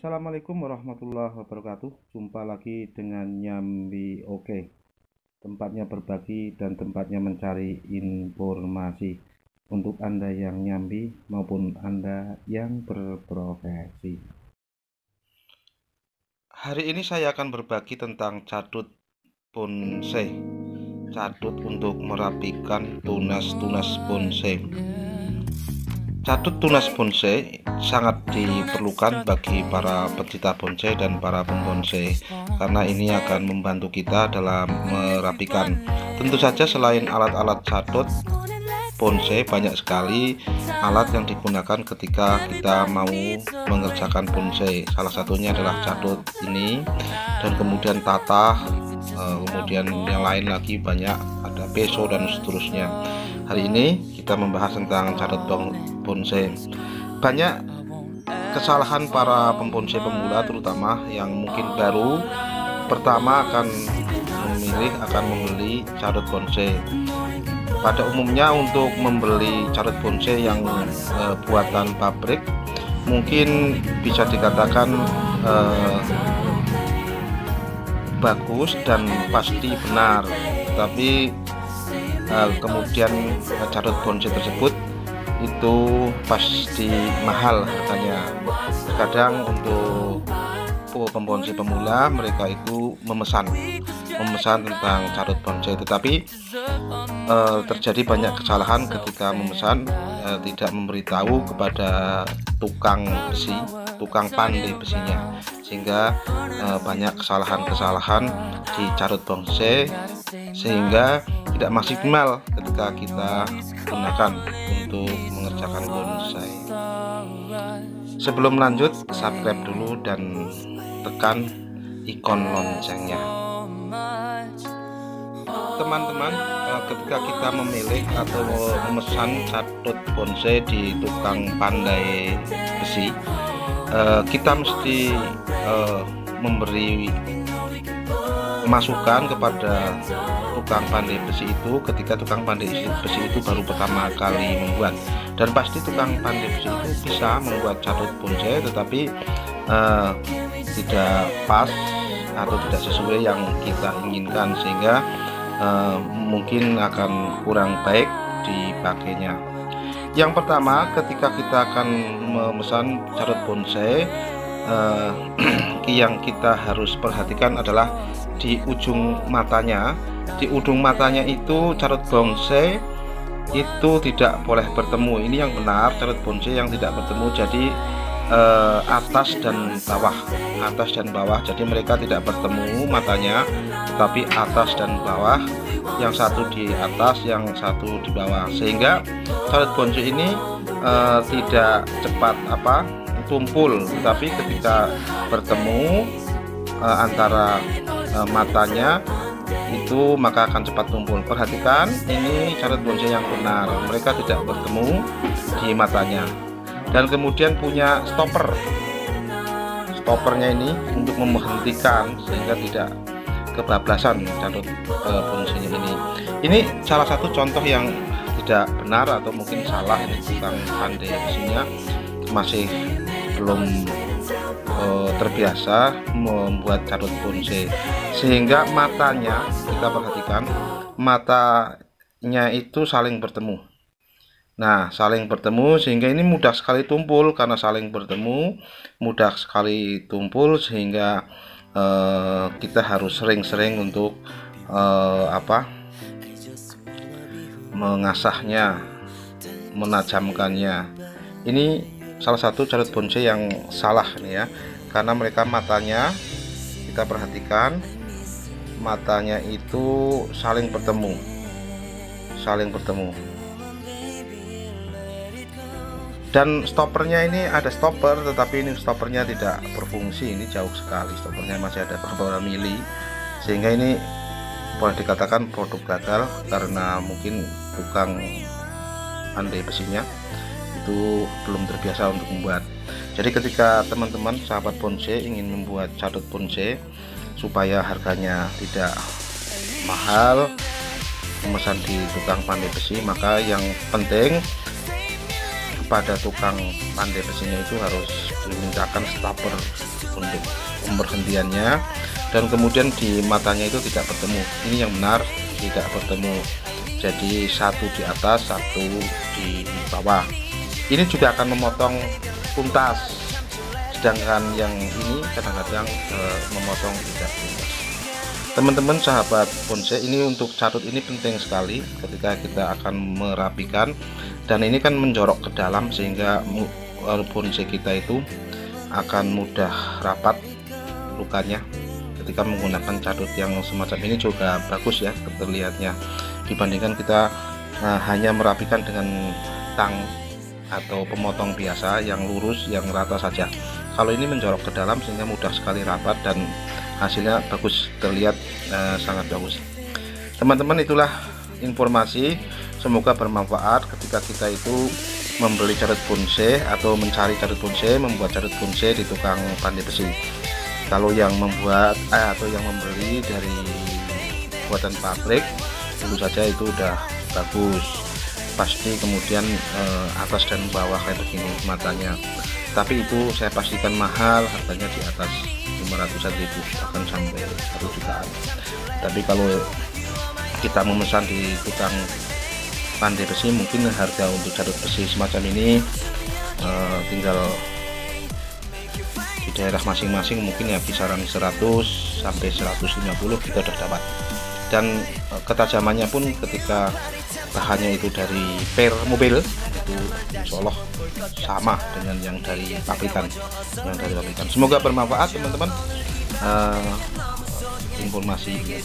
Assalamualaikum warahmatullahi wabarakatuh. Jumpa lagi dengan Nyambi Oke. Tempatnya berbagi dan tempatnya mencari informasi untuk Anda yang nyambi maupun Anda yang berprofesi. Hari ini saya akan berbagi tentang catut bonsai. Catut untuk merapikan tunas-tunas bonsai. Catut tunas bonsai sangat diperlukan bagi para pecinta bonsai dan para pembonsai, karena ini akan membantu kita dalam merapikan. Tentu saja selain alat-alat catut bonsai, banyak sekali alat yang digunakan ketika kita mau mengerjakan bonsai. Salah satunya adalah catut ini, dan kemudian tatah, kemudian yang lain lagi banyak, ada peso dan seterusnya. Hari ini kita membahas tentang catut bonsai. Banyak kesalahan para pembonsai pemula, terutama yang mungkin baru. Pertama akan membeli catut bonsai. Pada umumnya untuk membeli catut bonsai yang buatan pabrik mungkin bisa dikatakan bagus dan pasti benar, tapi kemudian catut bonsai tersebut itu pasti mahal harganya. Kadang untuk pembonsai pemula mereka itu memesan tentang catut bonsai, tetapi terjadi banyak kesalahan ketika memesan, tidak memberitahu kepada tukang besi, tukang pandai besinya, sehingga banyak kesalahan di catut bonsai sehingga tidak maksimal ketika kita gunakan untuk mengerjakan bonsai. Sebelum lanjut, subscribe dulu dan tekan ikon loncengnya. Teman-teman, ketika kita memilih atau memesan catut bonsai di tukang pandai besi, kita mesti memberi masukan kepada tukang pandai besi itu ketika tukang pandai besi itu baru pertama kali membuat. Dan pasti tukang pandai besi itu bisa membuat catut bonsai, tetapi tidak pas atau tidak sesuai yang kita inginkan, sehingga mungkin akan kurang baik dipakainya. Yang pertama, ketika kita akan memesan catut bonsai, yang kita harus perhatikan adalah di ujung matanya. Di ujung matanya itu catut bonsai itu tidak boleh bertemu. Ini yang benar, catut bonsai yang tidak bertemu. Jadi atas dan bawah, jadi mereka tidak bertemu matanya, tetapi atas dan bawah, yang satu di atas, yang satu di bawah, sehingga catut bonsai ini tidak cepat tumpul, tetapi ketika bertemu antara matanya itu maka akan cepat tumpul. Perhatikan, ini catut bonsai yang benar, mereka tidak bertemu di matanya. Dan kemudian punya stoppernya ini untuk menghentikan sehingga tidak kebablasan catut bonsainya ini. Ini salah satu contoh yang tidak benar atau mungkin salah. Ini tukang pandai besinya masih belum terbiasa membuat catut bonsai, sehingga matanya, kita perhatikan, matanya itu saling bertemu. Nah, saling bertemu sehingga ini mudah sekali tumpul. Karena saling bertemu mudah sekali tumpul, sehingga kita harus sering-sering untuk mengasahnya, menajamkannya. Ini salah satu catut bonsai yang salah nih ya, karena mereka matanya, kita perhatikan, matanya itu saling bertemu. Dan stoppernya ini ada stopper, tetapi ini stoppernya tidak berfungsi. Ini jauh sekali, stoppernya masih ada beberapa mili, sehingga ini boleh dikatakan produk gagal, karena mungkin tukang pandai besinya itu belum terbiasa untuk membuat. Jadi ketika teman-teman sahabat bonsai ingin membuat catut bonsai supaya harganya tidak mahal, memesan di tukang pandai besi, maka yang penting pada tukang pandai besinya itu harus dimintakan stopper untuk pemberhentiannya, dan kemudian di matanya itu tidak bertemu. Ini yang benar, tidak bertemu, jadi satu di atas, satu di bawah. Ini juga akan memotong tuntas, sedangkan yang ini kadang-kadang memotong tidak tuntas. Teman-teman sahabat bonsai, ini untuk catut ini penting sekali ketika kita akan merapikan, dan ini kan menjorok ke dalam sehingga bonsai kita itu akan mudah rapat lukanya. Ketika menggunakan catut yang semacam ini juga bagus ya terlihatnya, dibandingkan kita hanya merapikan dengan tang atau pemotong biasa yang lurus, yang rata saja. Kalau ini menjorok ke dalam sehingga mudah sekali rapat dan hasilnya bagus, terlihat sangat bagus. Teman-teman, itulah informasi, semoga bermanfaat ketika kita itu membeli catut bonsai atau mencari catut bonsai, membuat catut bonsai di tukang pandai besi. Kalau yang membuat atau yang membeli dari buatan pabrik, tentu saja itu udah bagus, pasti kemudian atas dan bawah kayak begini matanya, tapi itu saya pastikan mahal, harganya di atas 500.000, bahkan sampai 1 jutaan. Tapi kalau kita memesan di tukang pandai besi, mungkin harga untuk catut besi semacam ini tinggal di daerah masing-masing mungkin ya kisaran 100 sampai 150 kita udah dapat. Dan ketajamannya pun ketika bahannya itu dari per mobil itu insya Allah sama dengan yang dari pabrikan, Semoga bermanfaat teman-teman informasi ini.